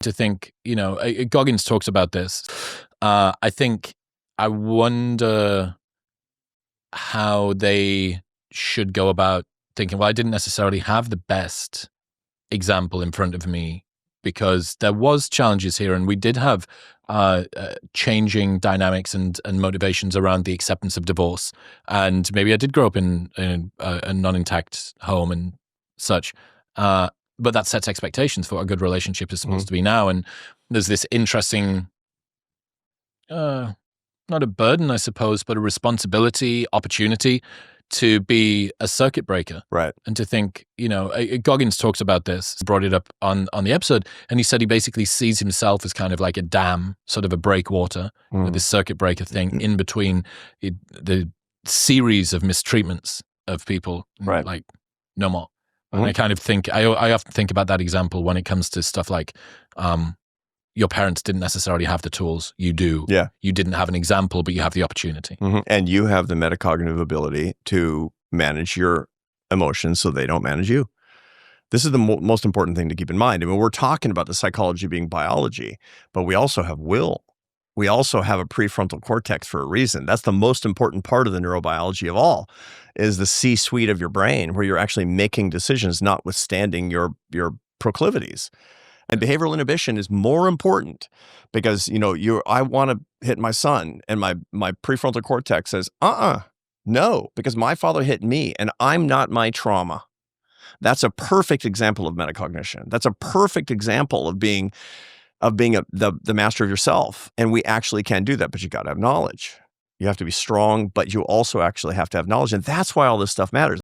To think, Goggins talks about this. I wonder how they should go about thinking, well, I didn't necessarily have the best example in front of me because there was challenges here, and we did have changing dynamics and motivations around the acceptance of divorce. And maybe I did grow up in a non-intact home and such. But that sets expectations for what a good relationship is supposed to be now. And there's this interesting, not a burden, I suppose, but a responsibility, opportunity to be a circuit breaker. Right. And to think, Goggins talks about this, brought it up on the episode, and he said he basically sees himself as kind of like a dam, sort of a breakwater, this circuit breaker thing in between the series of mistreatments of people. Right. Like, no more. And I kind of think, I often think about that example when it comes to stuff like, your parents didn't necessarily have the tools. You do. Yeah. You didn't have an example, but you have the opportunity. And you have the metacognitive ability to manage your emotions so they don't manage you. This is the most important thing to keep in mind. I mean, we're talking about the psychology being biology, but we also have will. We also have a prefrontal cortex for a reason. That's the most important part of the neurobiology of all, is the C-suite of your brain, where you're actually making decisions notwithstanding your proclivities. And behavioral inhibition is more important because, I want to hit my son, and my prefrontal cortex says, no, because my father hit me and I'm not my trauma. That's a perfect example of metacognition. That's a perfect example of being the master of yourself. And we actually can do that, but you got to have knowledge. You have to be strong, but you also actually have to have knowledge. And that's why all this stuff matters.